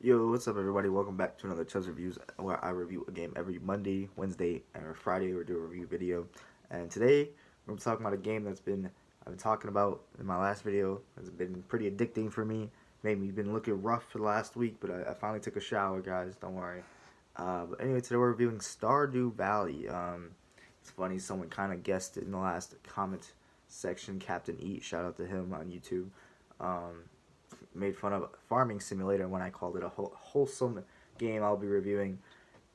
Yo, what's up, everybody? Welcome back to another Chuz Reviews, where I review a game every Monday, Wednesday, and Friday. We do a review video, and today we're talking about a game I've been talking about in my last video. It's been pretty addicting for me. Made me been looking rough for the last week, but I finally took a shower, guys. Don't worry. But anyway, today we're reviewing Stardew Valley. It's funny, someone kind of guessed it in the last comment section. Captain Eat, shout out to him on YouTube. Um, Made fun of Farming Simulator when I called it a wholesome game I'll be reviewing.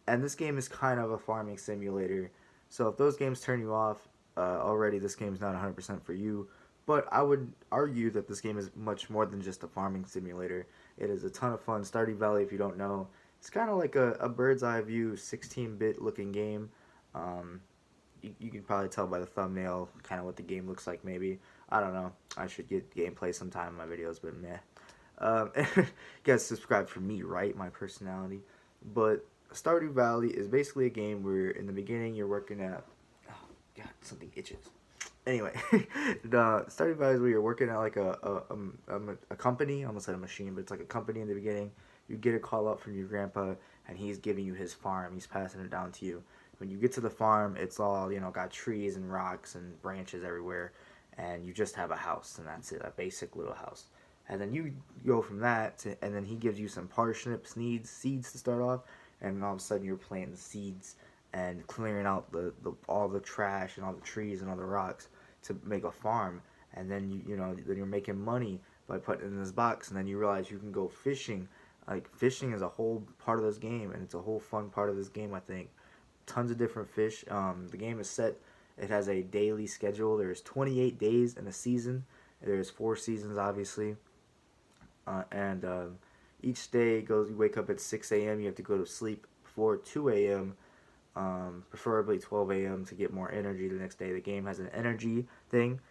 And this game is kind of a farming simulator. So if those games turn you off already, this game is not 100% for you. But I would argue that this game is much more than just a farming simulator. It is a ton of fun. Stardew Valley, if you don't know, it's kind of like a bird's eye view, 16-bit looking game. Um, you can probably tell by the thumbnail kind of what the game looks like, maybe. I don't know. I should get gameplay sometime in my videos, but meh. You guys subscribe for me, right? My personality. But Stardew Valley is basically a game where in the beginning you're working at. Oh, God, something itches. Anyway, the Stardew Valley is where you're working at like a company. I almost said a machine, but it's like a company in the beginning. You get a call up from your grandpa, and he's giving you his farm. He's passing it down to you. When you get to the farm, it's all, got trees and rocks and branches everywhere, and you just have a house, and that's it, a basic little house. And then you go from that to, and then he gives you some parsnips, seeds to start off, and all of a sudden you're planting seeds and clearing out all the trash and all the trees and all the rocks to make a farm. And then then you're making money by putting it in this box, and then you realize you can go fishing. Like, fishing is a whole part of this game, and it's a whole fun part of this game, I think. Tons of different fish. The game is set. It has a daily schedule. There's 28 days in a season. There's 4 seasons, obviously. And each day goes. You wake up at 6 a.m. You have to go to sleep before 2 a.m. Preferably 12 a.m. to get more energy the next day. The game has an energy thing.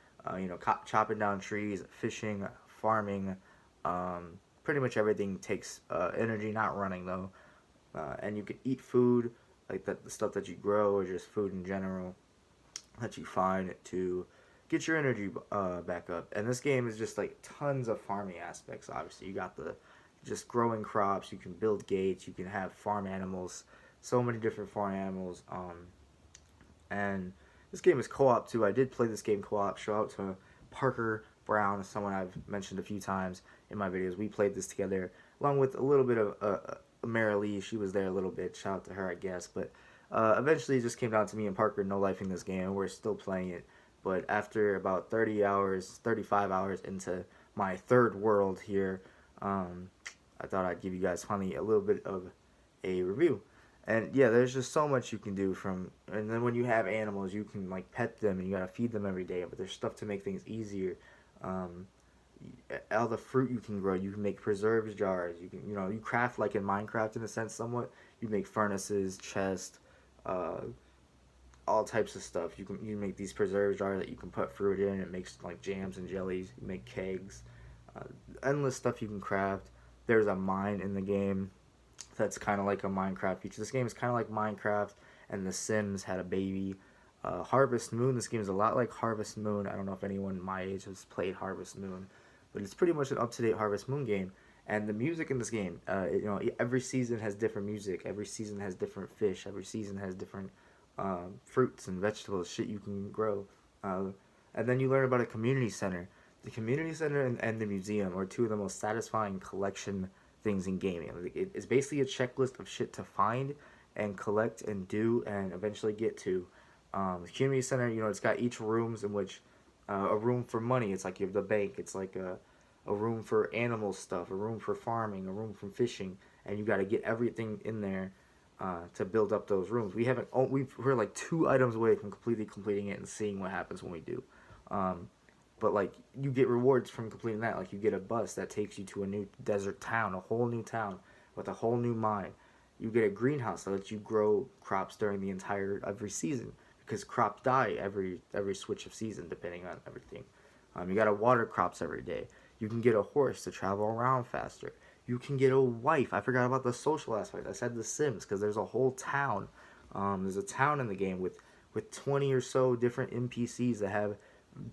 Chopping down trees, fishing, farming. Pretty much everything takes energy. Not running though. And you can eat food like the stuff that you grow, or just food in general that you find to get your energy back up. And this game is just like tons of farming aspects. Obviously, you got the just growing crops. You can build gates. You can have farm animals. So many different farm animals. And this game is co-op too. I did play this game co-op. Shout out to Parker Brown, someone I've mentioned a few times in my videos. We played this together along with a little bit of Marilee. She was there a little bit. Shout out to her, I guess. But eventually, it just came down to me and Parker no lifing this game, and we're still playing it. But after about 30 hours, 35 hours into my third world here, I thought I'd give you guys finally a little bit of a review. And yeah, there's just so much you can do and then when you have animals, you can like pet them and you gotta feed them every day. But there's stuff to make things easier. Um, all the fruit you can grow, you can make preserves jars. You can, you craft like in Minecraft in a sense, somewhat. You make furnaces, chests, uh, all types of stuff. You make these preserve jars that you can put fruit in. It makes like jams and jellies. You make kegs. Uh, Endless stuff you can craft. There's a mine in the game that's kind of like a Minecraft feature. This game is kind of like Minecraft, and The Sims had a baby. Harvest Moon. This game is a lot like Harvest Moon. I don't know if anyone my age has played Harvest Moon, but it's pretty much an up-to-date Harvest Moon game. And the music in this game, every season has different music. Every season has different fish. Every season has different fruits and vegetables, shit you can grow. Uh, and then you learn about a community center. The community center and the museum are two of the most satisfying collection things in gaming. It's basically a checklist of shit to find and collect and do and eventually get to. The community center, it's got each rooms in which a room for money. It's like you have the bank. It's like a room for animal stuff, a room for farming, a room for fishing, and you got to get everything in there to build up those rooms. We're like 2 items away from completely completing it and seeing what happens when we do. Um, but like you get rewards from completing that. Like you get a bus that takes you to a new desert town, a whole new town with a whole new mine. You get a greenhouse that lets you grow crops during the entire every season because crops die every switch of season depending on everything. You got to water crops every day. You can get a horse to travel around faster. You can get a wife. I forgot about the social aspect. I said The Sims because there's a whole town. There's a town in the game with 20 or so different NPCs that have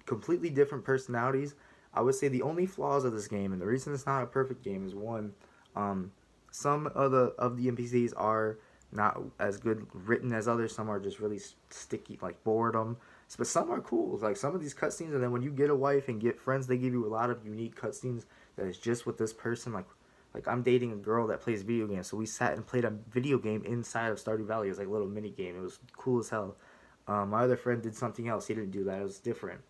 completely different personalities. I would say the only flaws of this game, and the reason it's not a perfect game, is one, um, Some of the NPCs are not as good written as others. Some are just really sticky, like boredom. But some are cool. Like some of these cutscenes, and then when you get a wife and get friends, they give you a lot of unique cutscenes that is just with this person. Like I'm dating a girl that plays video games, so we sat and played a video game inside of Stardew Valley. It was like a little mini game. It was cool as hell. My other friend did something else. He didn't do that. It was different.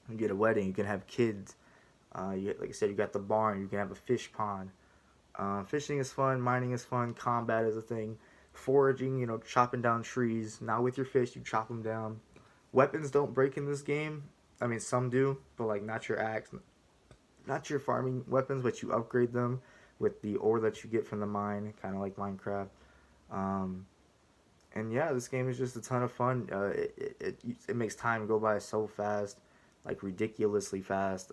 You get a wedding. You can have kids. Like I said, you got the barn. You can have a fish pond. Fishing is fun, mining is fun, combat is a thing. Foraging, chopping down trees. Now with your fish, you chop them down. Weapons don't break in this game. I mean, some do, but like not your axe, not your farming weapons, but you upgrade them with the ore that you get from the mine, kind of like Minecraft. Um, and yeah, this game is just a ton of fun. It makes time go by so fast, like ridiculously fast.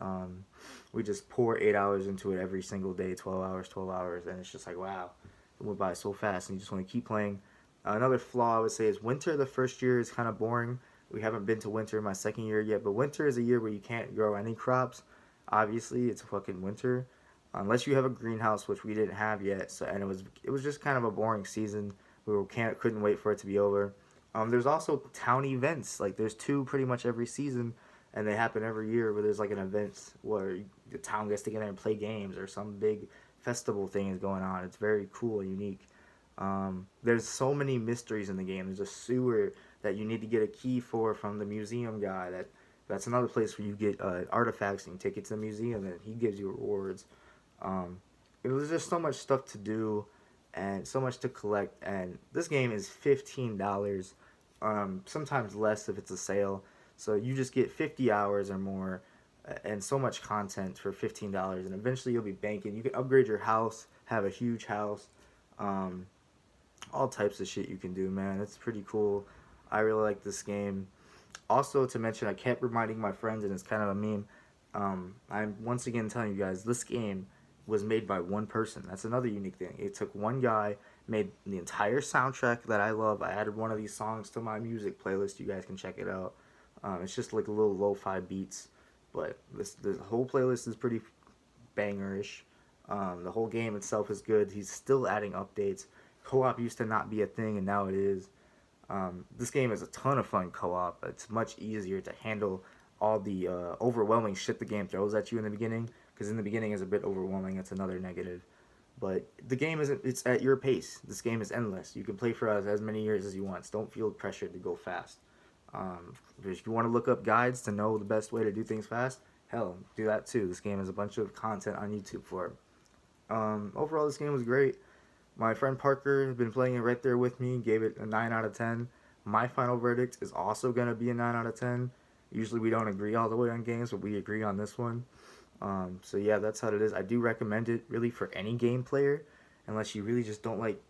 We just pour 8 hours into it every single day, 12 hours, and it's just like wow, it went by so fast, and you just want to keep playing. Another flaw I would say is winter. The first year is kind of boring. We haven't been to winter in my second year yet, but winter is a year where you can't grow any crops. Obviously, it's fucking winter, unless you have a greenhouse, which we didn't have yet. So and it was just kind of a boring season. Couldn't wait for it to be over. There's also town events. Like there's two pretty much every season, and they happen every year where there's like an event where the town gets together and play games or some big festival thing is going on. It's very cool and unique. There's so many mysteries in the game. There's a sewer that you need to get a key for from the museum guy. That's another place where you get artifacts and you take it to the museum and he gives you rewards. There's just so much stuff to do and so much to collect. And this game is $15. Sometimes less if it's a sale. So you just get 50 hours or more and so much content for $15. And eventually you'll be banking. You can upgrade your house, have a huge house. All types of shit you can do, man. It's pretty cool. I really like this game. Also, to mention, I kept reminding my friends, and it's kind of a meme. I'm once again telling you guys, this game was made by one person. That's another unique thing. It took one guy, made the entire soundtrack that I love. I added one of these songs to my music playlist. You guys can check it out. It's just like a little lo-fi beats, but the whole playlist is pretty bangerish. The whole game itself is good. He's still adding updates. Co-op used to not be a thing, and now it is. This game is a ton of fun co-op. It's much easier to handle all the overwhelming shit the game throws at you in the beginning, because in the beginning is a bit overwhelming. That's another negative. But the game it's at your pace. This game is endless. You can play for as many years as you want. Don't feel pressured to go fast. If you want to look up guides to know the best way to do things fast, hell, do that too. This game has a bunch of content on YouTube for it. Overall, this game was great. My friend Parker has been playing it right there with me, gave it a 9 out of 10. My final verdict is also going to be a 9 out of 10. Usually we don't agree all the way on games, but we agree on this one. So yeah, that's how it is. I do recommend it really for any game player, unless you really just don't like,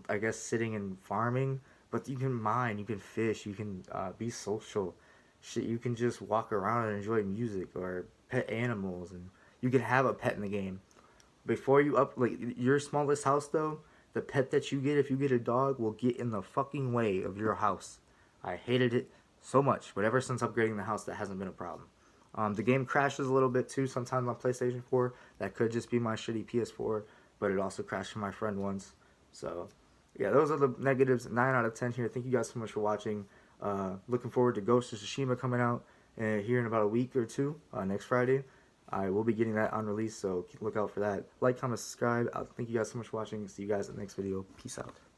I guess, sitting and farming. But you can mine, you can fish, you can be social. Shit, you can just walk around and enjoy music or pet animals, and you can have a pet in the game. Before you like your smallest house though, the pet that you get if you get a dog will get in the fucking way of your house. I hated it so much, but ever since upgrading the house, that hasn't been a problem. The game crashes a little bit too sometimes on PlayStation 4. That could just be my shitty PS4, but it also crashed for my friend once. So, yeah, those are the negatives. 9 out of 10 here. Thank you guys so much for watching. Looking forward to Ghost of Tsushima coming out here in about a week or two, next Friday. I will be getting that on release, so look out for that. Like, comment, subscribe. Thank you guys so much for watching. See you guys in the next video. Peace out.